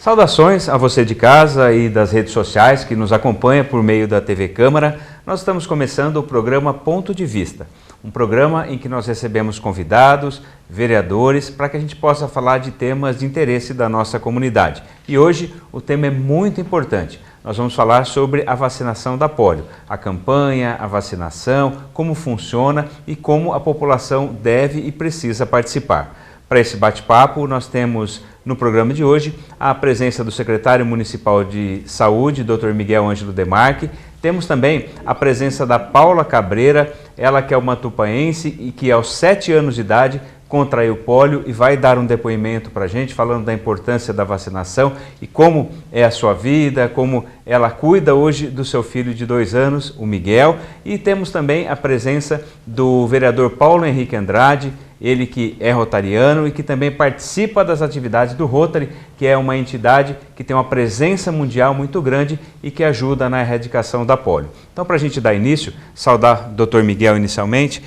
Saudações a você de casa e das redes sociais que nos acompanha por meio da TV Câmara. Nós estamos começando o programa Ponto de Vista, um programa em que nós recebemos convidados, vereadores, para que a gente possa falar de temas de interesse da nossa comunidade. E hoje o tema é muito importante. Nós vamos falar sobre a vacinação da polio, a campanha, a vacinação, como funciona e como a população deve e precisa participar. Para esse bate-papo, nós temos no programa de hoje a presença do secretário municipal de saúde, Dr. Miguel Ângelo Demarque. Temos também a presença da Paula Cabreira, ela que é uma tupaense e que aos 7 anos de idade contraiu polio e vai dar um depoimento para a gente falando da importância da vacinação e como é a sua vida, como ela cuida hoje do seu filho de 2 anos, o Miguel. E temos também a presença do vereador Paulo Henrique Andrade, ele que é rotariano e que também participa das atividades do Rotary, que é uma entidade que tem uma presença mundial muito grande e que ajuda na erradicação da polio. Então, para a gente dar início, saudar o Dr. Miguel inicialmente.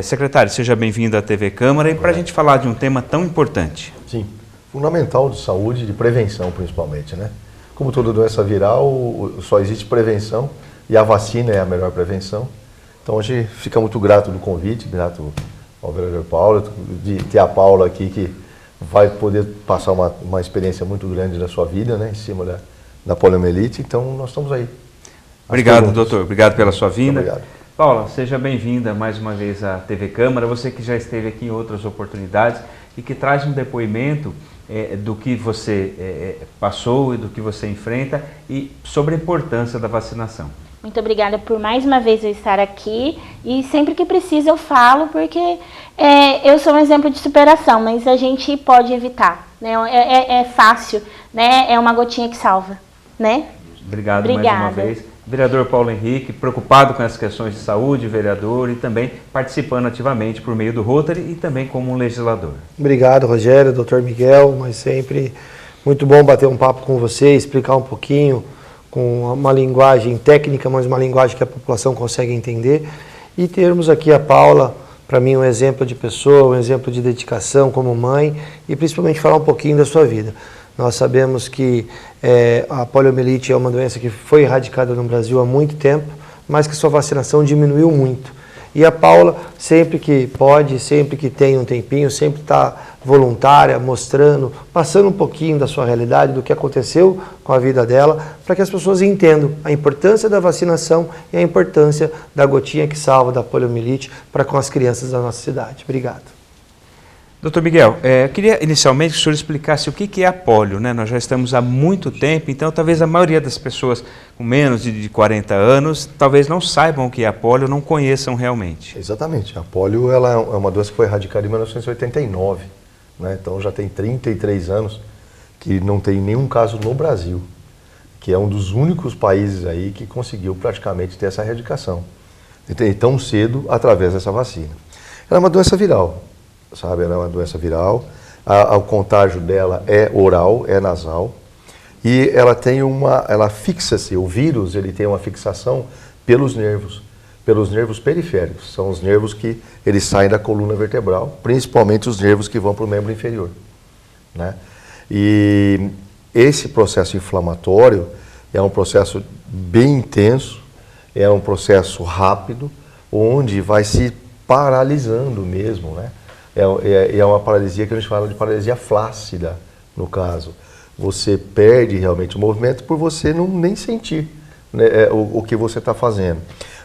Secretário, seja bem-vindo à TV Câmara e para a gente falar de um tema tão importante. Sim, fundamental de saúde e de prevenção principalmente, né? Como toda doença viral, só existe prevenção e a vacina é a melhor prevenção. Então, a gente fica muito grato do convite, grato ao vereador Paulo, de ter a Paula aqui que vai poder passar uma experiência muito grande da sua vida, né, em cima da poliomielite. Então, nós estamos aí. Obrigado, doutor. Obrigado pela sua vinda. Muito obrigado. Paula, seja bem-vinda mais uma vez à TV Câmara, você que já esteve aqui em outras oportunidades e que traz um depoimento do que você passou e do que você enfrenta e sobre a importância da vacinação. Muito obrigada por mais uma vez eu estar aqui e sempre que precisa eu falo porque eu sou um exemplo de superação, mas a gente pode evitar, né? É fácil, né? É uma gotinha que salva, né? Obrigado mais uma vez. Vereador Paulo Henrique, preocupado com as questões de saúde, vereador, e também participando ativamente por meio do Rotary e também como um legislador. Obrigado, Rogério, doutor Miguel, mas sempre muito bom bater um papo com você, explicar um pouquinho com uma linguagem técnica, mas uma linguagem que a população consegue entender. E termos aqui a Paula, para mim um exemplo de pessoa, um exemplo de dedicação como mãe e principalmente falar um pouquinho da sua vida. Nós sabemos que a poliomielite é uma doença que foi erradicada no Brasil há muito tempo, mas que sua vacinação diminuiu muito. E a Paula, sempre que pode, sempre que tem um tempinho, sempre está voluntária, mostrando, passando um pouquinho da sua realidade, do que aconteceu com a vida dela, para que as pessoas entendam a importância da vacinação e a importância da gotinha que salva da poliomielite para com as crianças da nossa cidade. Obrigado. Doutor Miguel, eu queria inicialmente que o senhor explicasse o que é a polio, né? Nós já estamos há muito tempo, então talvez a maioria das pessoas com menos de 40 anos talvez não saibam o que é a polio, não conheçam realmente. Exatamente. A polio ela é uma doença que foi erradicada em 1989, né? Então já tem 33 anos que não tem nenhum caso no Brasil, que é um dos únicos países aí que conseguiu praticamente ter essa erradicação. E tão cedo através dessa vacina. Ela é uma doença viral. Sabe, ela é uma doença viral, o contágio dela é oral, é nasal, e ela fixa-se, o vírus ele tem uma fixação pelos nervos periféricos, são os nervos que eles saem da coluna vertebral, principalmente os nervos que vão para o membro inferior, né? E esse processo inflamatório é um processo bem intenso, é um processo rápido, onde vai se paralisando mesmo, né? É uma paralisia que a gente fala de paralisia flácida, no caso. Você perde realmente o movimento por você nem sentir, né, o que você está fazendo.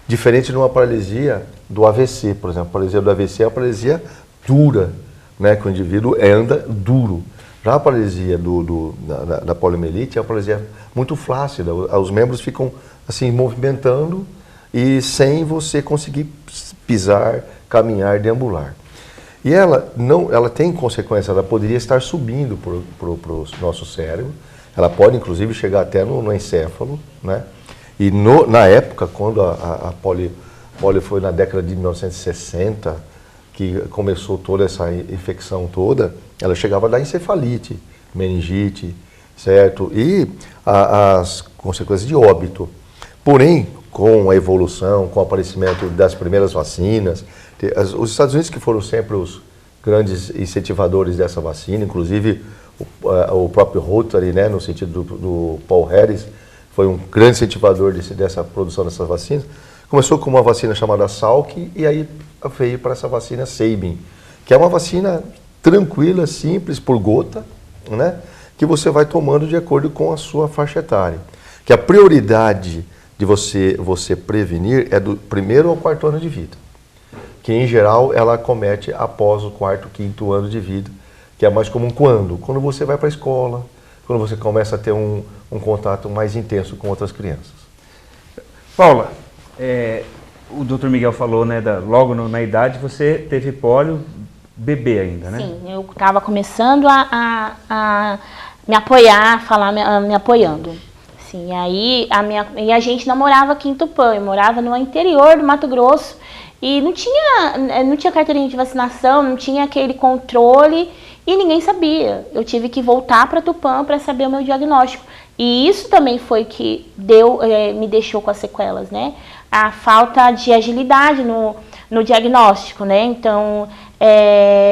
Diferente de uma paralisia do AVC, por exemplo. A paralisia do AVC é uma paralisia dura, né, que o indivíduo anda duro. Já a paralisia da poliomielite é uma paralisia muito flácida. Os membros ficam assim, movimentando e sem você conseguir pisar, caminhar, deambular. E ela tem consequência, ela poderia estar subindo para o nosso cérebro, ela pode inclusive chegar até no encéfalo, né? E na época, quando a polio foi na década de 1960, que começou toda essa infecção toda, ela chegava a dar encefalite, meningite, certo? E as consequências de óbito. Porém, com a evolução, com o aparecimento das primeiras vacinas, os Estados Unidos que foram sempre os grandes incentivadores dessa vacina, inclusive o próprio Rotary, né, no sentido do Paul Harris, foi um grande incentivador dessa produção dessas vacinas. Começou com uma vacina chamada Salk e aí veio para essa vacina Sabin, que é uma vacina tranquila, simples, por gota, né, que você vai tomando de acordo com a sua faixa etária. Que a prioridade de você prevenir é do 1º ao 4º ano de vida, que em geral ela comete após o 4º, 5º ano de vida, que é mais comum quando? Quando você vai para a escola, quando você começa a ter um contato mais intenso com outras crianças. Paula, o Dr. Miguel falou, né, logo na idade você teve pólio bebê ainda, né? Sim, eu estava começando a me apoiar, me apoiando. Sim, e a gente não morava aqui em Tupã, eu morava no interior do Mato Grosso e não tinha carteirinha de vacinação, não tinha aquele controle e ninguém sabia. Eu tive que voltar para Tupã para saber o meu diagnóstico. E isso também foi que me deixou com as sequelas, né? A falta de agilidade no diagnóstico, né? Então,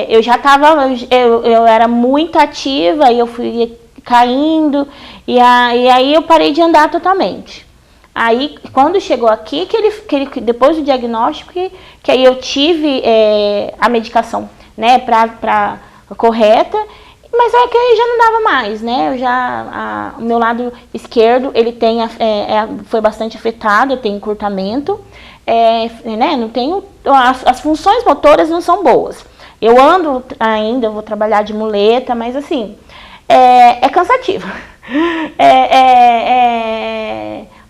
eu já estava, eu era muito ativa e eu fui caindo, e aí eu parei de andar totalmente. Aí, quando chegou aqui, depois do diagnóstico, que aí eu tive a medicação, né, correta, mas é que aí já não dava mais, né, o meu lado esquerdo, ele foi bastante afetado, eu tenho encurtamento, né, não tenho, as funções motoras não são boas. Eu ando ainda, vou trabalhar de muleta, mas assim, é cansativo.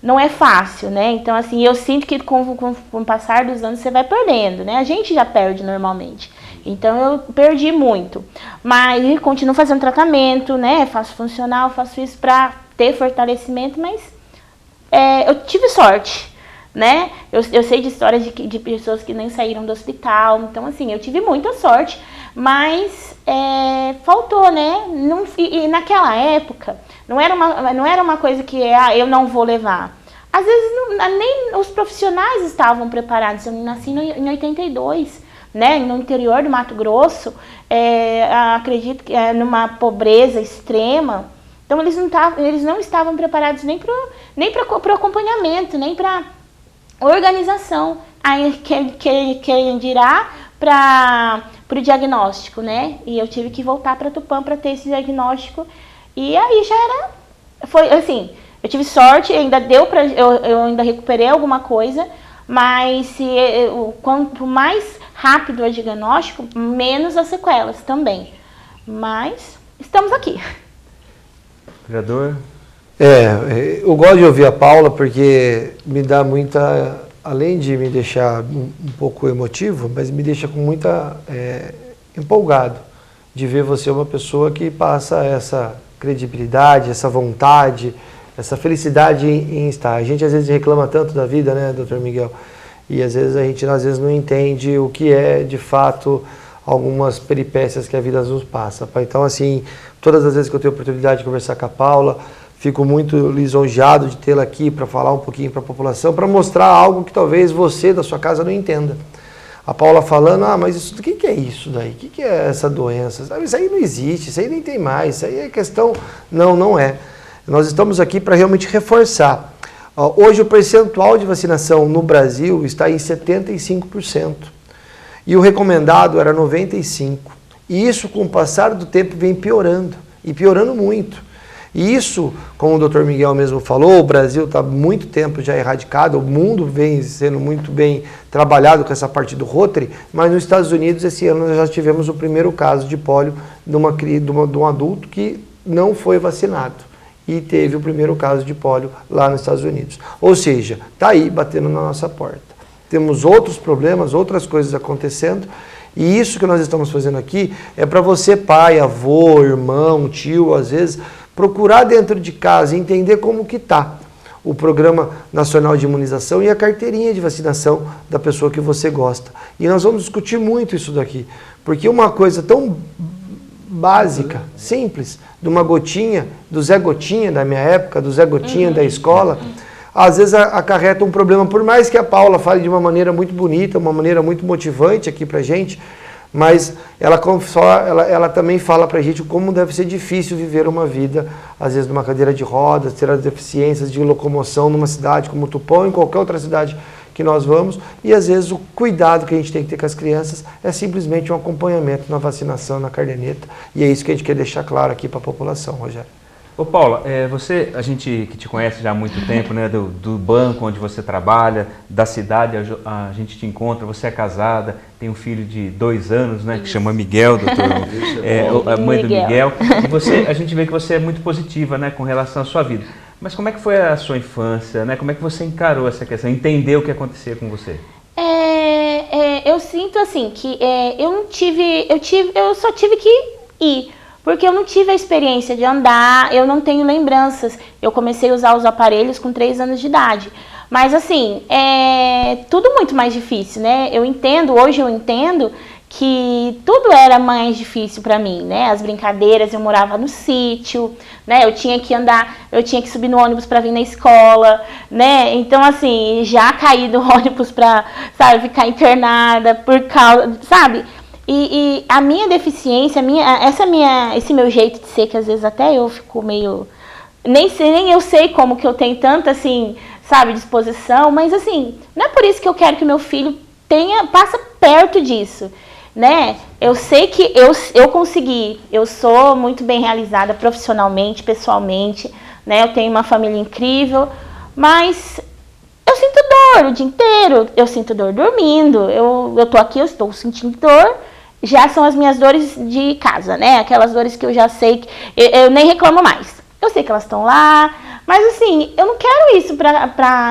Não é fácil, né? Então, assim, eu sinto que com o passar dos anos você vai perdendo, né? A gente já perde normalmente. Então, eu perdi muito. Mas continuo fazendo tratamento, né? Faço funcional, faço isso para ter fortalecimento, mas eu tive sorte, né? Eu sei de histórias de pessoas que nem saíram do hospital. Então, assim, eu tive muita sorte, mas faltou, né? E naquela época, não era uma coisa que eu não vou levar. Às vezes, nem os profissionais estavam preparados. Eu nasci em 82, né? No interior do Mato Grosso, acredito que numa pobreza extrema. Então, eles não estavam preparados nem para o acompanhamento, nem para organização. Aí, quem dirá para o diagnóstico, né? E eu tive que voltar para Tupã para ter esse diagnóstico. E aí foi assim, eu tive sorte, ainda deu para eu ainda recuperei alguma coisa, mas quanto mais rápido o diagnóstico, menos as sequelas também. Mas estamos aqui. Vereador? Eu gosto de ouvir a Paula porque me dá muita, além de me deixar um pouco emotivo, mas me deixa com muita empolgado de ver você uma pessoa que passa essa credibilidade, essa vontade, essa felicidade em estar. A gente às vezes reclama tanto da vida, né, Dr. Miguel? E às vezes a gente não entende o que é de fato algumas peripécias que a vida nos passa. Então, assim, todas as vezes que eu tenho a oportunidade de conversar com a Paula, fico muito lisonjeado de tê-la aqui para falar um pouquinho para a população, para mostrar algo que talvez você da sua casa não entenda. A Paula falando, mas o que é isso daí? O que é essa doença? Isso aí não existe, isso aí nem tem mais, isso aí é questão... Não é. Nós estamos aqui para realmente reforçar. Hoje o percentual de vacinação no Brasil está em 75%. E o recomendado era 95%. E isso, com o passar do tempo, vem piorando. E piorando muito. E isso, como o Dr. Miguel mesmo falou, o Brasil está há muito tempo já erradicado, o mundo vem sendo muito bem trabalhado com essa parte do Rotary, mas nos Estados Unidos esse ano nós já tivemos o primeiro de pólio de um adulto que não foi vacinado e teve o primeiro caso de pólio lá nos Estados Unidos. Ou seja, está aí batendo na nossa porta. Temos outros problemas, outras coisas acontecendo, e isso que nós estamos fazendo aqui é para você, pai, avô, irmão, tio, às vezes, procurar dentro de casa e entender como que está o Programa Nacional de Imunização e a carteirinha de vacinação da pessoa que você gosta. E nós vamos discutir muito isso daqui, porque uma coisa tão básica, simples, de uma gotinha, do Zé Gotinha da minha época, do Zé Gotinha da escola, às vezes acarreta um problema, por mais que a Paula fale de uma maneira muito bonita, uma maneira muito motivante aqui pra gente, mas ela também fala para a gente como deve ser difícil viver uma vida, às vezes numa cadeira de rodas, ter as deficiências de locomoção numa cidade como Tupã, em qualquer outra cidade que nós vamos, e às vezes o cuidado que a gente tem que ter com as crianças é simplesmente um acompanhamento na vacinação, na caderneta, e é isso que a gente quer deixar claro aqui para a população, Rogério. Ô Paula, a gente que te conhece já há muito tempo, né, do banco onde você trabalha, da cidade, a gente te encontra, você é casada, tem um filho de 2 anos, né, que chama Miguel, doutor, a mãe do Miguel, e a gente vê que você é muito positiva, né, com relação à sua vida. Mas como é que foi a sua infância, né, como é que você encarou essa questão, entendeu o que acontecia com você? Eu sinto assim, que eu só tive que ir. Porque eu não tive a experiência de andar, eu não tenho lembranças. Eu comecei a usar os aparelhos com 3 anos de idade. Mas assim, é tudo muito mais difícil, né? Hoje eu entendo que tudo era mais difícil para mim, né? As brincadeiras, eu morava no sítio, né? Eu tinha que andar, eu tinha que subir no ônibus para vir na escola, né? Então assim, já caí do ônibus para, sabe, ficar internada por causa, sabe? E a minha deficiência, esse meu jeito de ser, que às vezes até eu fico meio... Nem eu sei como que eu tenho tanta, assim, sabe, disposição, mas assim, não é por isso que eu quero que meu filho passa perto disso, né? Eu sei que eu consegui, eu sou muito bem realizada profissionalmente, pessoalmente, né? Eu tenho uma família incrível, mas... eu sinto dor o dia inteiro, eu sinto dor dormindo, eu tô aqui, eu estou sentindo dor, já são as minhas dores de casa, né? Aquelas dores que eu já sei, que eu nem reclamo mais. Eu sei que elas estão lá, mas assim, eu não quero isso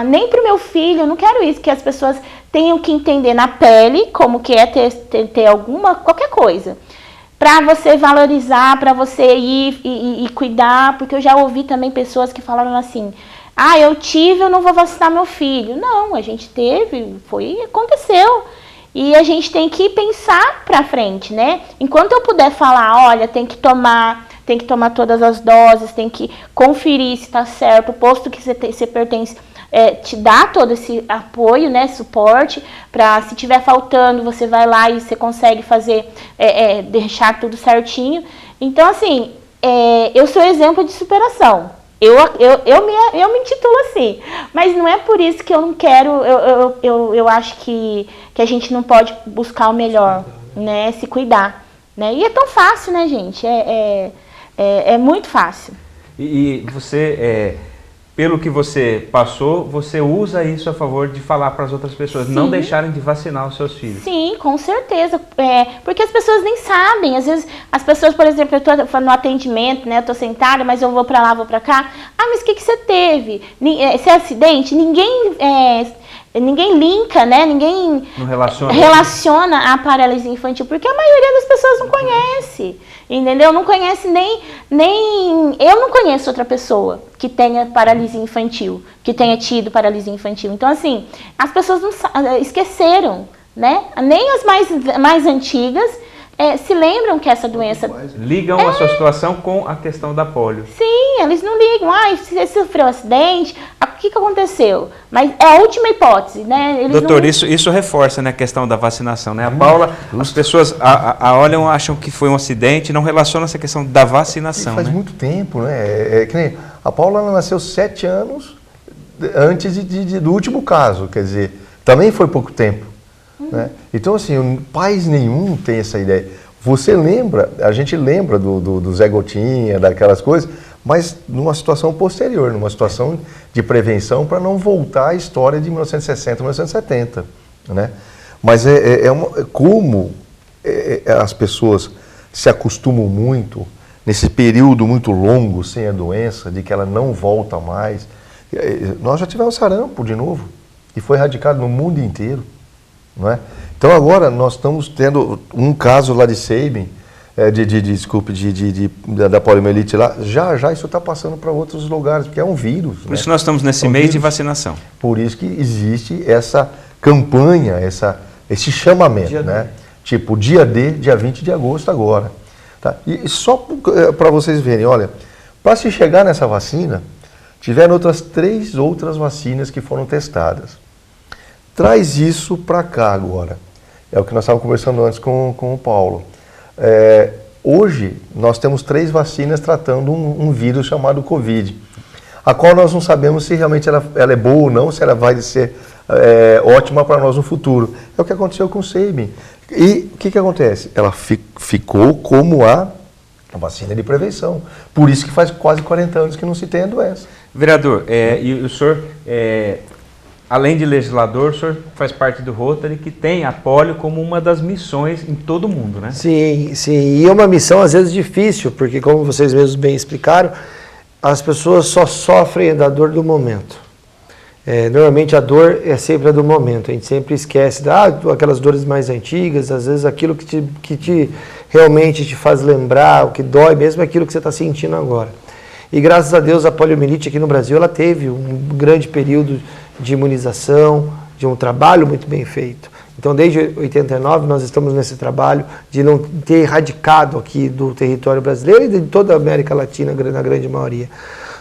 nem pro meu filho, eu não quero isso, que as pessoas tenham que entender na pele como que é ter qualquer coisa. Para você valorizar, para você ir e cuidar, porque eu já ouvi também pessoas que falaram assim, eu não vou vacinar meu filho. Não, a gente aconteceu. E a gente tem que pensar para frente, né? Enquanto eu puder falar, olha, tem que tomar todas as doses, tem que conferir se está certo, o posto que você pertence te dá todo esse apoio, né, suporte, para se tiver faltando, você vai lá e você consegue fazer, deixar tudo certinho. Então, assim, eu sou exemplo de superação. Eu me intitulo assim, mas não é por isso que eu não quero, eu acho que a gente não pode buscar o melhor, né, se cuidar, né, e é tão fácil, né, gente, é muito fácil. E você, pelo que você passou, você usa isso a favor de falar para as outras pessoas, sim, não deixarem de vacinar os seus filhos. Sim, com certeza, porque as pessoas nem sabem, às vezes as pessoas, por exemplo, eu estou no atendimento, né, eu estou sentada, mas eu vou para lá, vou para cá, mas o que você teve? Esse acidente? Ninguém linka, né? Ninguém não relaciona a paralisia infantil, porque a maioria das pessoas não conhece, entendeu? Não conhece eu não conheço outra pessoa que tenha paralisia infantil, que tenha tido paralisia infantil. Então, assim, as pessoas esqueceram, né? Nem as mais antigas se lembram que essa doença... Ligam a sua situação com a questão da polio. Sim, eles não ligam. Você sofreu um acidente, o que aconteceu? Mas é a última hipótese, né? Doutor, isso reforça, né, a questão da vacinação, né? A Paula, as pessoas olham, acham que foi um acidente, não relacionam essa questão da vacinação. Faz muito tempo, né? Que nem a Paula, ela nasceu 7 anos antes do último caso, quer dizer, também foi pouco tempo. Né? Então, assim, pais nenhum tem essa ideia. Você lembra, a gente lembra do Zé Gotinha, daquelas coisas, mas numa situação posterior, numa situação de prevenção para não voltar à história de 1960, 1970. Né? Mas como as pessoas se acostumam muito nesse período muito longo sem a doença, de que ela não volta mais. Nós já tivemos sarampo de novo, e foi erradicado no mundo inteiro. Não é? Então agora nós estamos tendo um caso lá de Sabin, da poliomielite lá, já isso está passando para outros lugares, porque é um vírus. Por isso nós estamos nesse mês de vacinação. Por isso que existe essa campanha, esse chamamento, né? Tipo, dia 20 de agosto agora. Tá? E só para vocês verem, olha, para se chegar nessa vacina, tiveram 3 outras vacinas que foram testadas. Traz isso para cá agora. É o que nós estávamos conversando antes com o Paulo. Hoje, nós temos 3 vacinas tratando um vírus chamado Covid, a qual nós não sabemos se realmente ela é boa ou não, se ela vai ser ótima para nós no futuro. É o que aconteceu com o Sabin. E o que acontece? Ela ficou como a vacina de prevenção. Por isso que faz quase 40 anos que não se tem a doença. Vereador, e o senhor, além de legislador, o senhor faz parte do Rotary, que tem a polio como uma das missões em todo o mundo, né? Sim, sim. E é uma missão às vezes difícil, porque como vocês mesmos bem explicaram, as pessoas só sofrem da dor do momento. Normalmente a dor é sempre a do momento, a gente sempre esquece aquelas dores mais antigas, às vezes aquilo que realmente te faz lembrar, o que dói mesmo é aquilo que você está sentindo agora. E graças a Deus a poliomielite aqui no Brasil, ela teve um grande período de imunização, de um trabalho muito bem feito. Então desde 89 nós estamos nesse trabalho de não ter erradicado aqui do território brasileiro e de toda a América Latina, na grande maioria.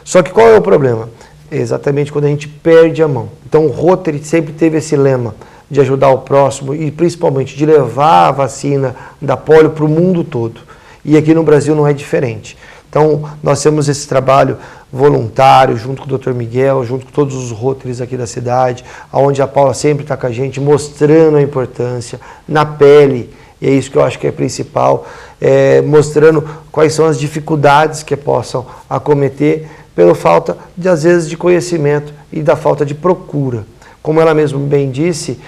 Só que qual é o problema? Exatamente quando a gente perde a mão. Então o Rotary sempre teve esse lema de ajudar o próximo e principalmente de levar a vacina da polio para o mundo todo. E aqui no Brasil não é diferente. Então nós temos esse trabalho voluntário junto com o Dr. Miguel, junto com todos os Rotarys aqui da cidade, onde a Paula sempre está com a gente, mostrando a importância na pele, e é isso que eu acho que é principal, mostrando quais são as dificuldades que possam acometer pela falta, às vezes, de conhecimento e da falta de procura. Como ela mesma bem disse,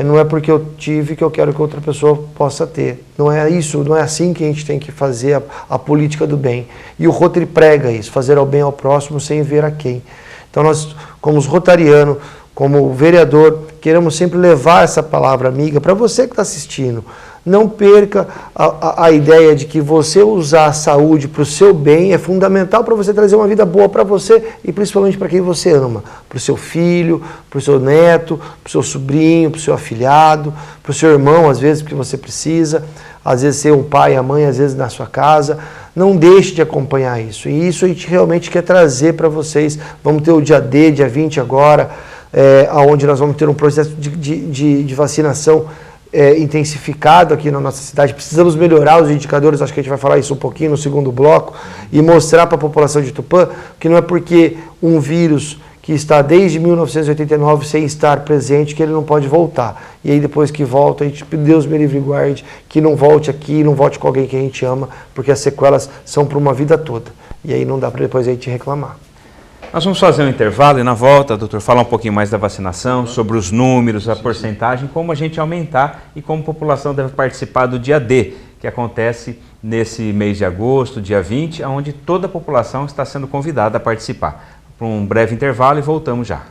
não é porque eu tive que eu quero que outra pessoa possa ter. Não é isso, não é assim que a gente tem que fazer a política do bem. E o Rotary prega isso, fazer o bem ao próximo sem ver a quem. Então nós, como os rotarianos, como vereador, queremos sempre levar essa palavra amiga para você que está assistindo. Não perca a ideia de que você usar a saúde para o seu bem é fundamental para você trazer uma vida boa para você e principalmente para quem você ama. Para o seu filho, para o seu neto, para o seu sobrinho, para o seu afilhado, para o seu irmão, às vezes, porque você precisa. Às vezes ser um pai e a mãe, às vezes na sua casa. Não deixe de acompanhar isso. E isso a gente realmente quer trazer para vocês. Vamos ter o dia D, dia 20 agora, onde nós vamos ter um processo de vacinação intensificado aqui na nossa cidade. Precisamos melhorar os indicadores, acho que a gente vai falar isso um pouquinho no segundo bloco, e mostrar para a população de Tupã que não é porque um vírus que está desde 1989 sem estar presente que ele não pode voltar. E aí depois que volta, a gente, Deus me livre e guarde, que não volte aqui, não volte com alguém que a gente ama, porque as sequelas são para uma vida toda. E aí não dá para depois a gente reclamar. Nós vamos fazer um intervalo e na volta, doutor, falar um pouquinho mais da vacinação, sobre os números, a porcentagem, como a gente aumentar e como a população deve participar do dia D, que acontece nesse mês de agosto, dia 20, onde toda a população está sendo convidada a participar. Para um breve intervalo e voltamos já.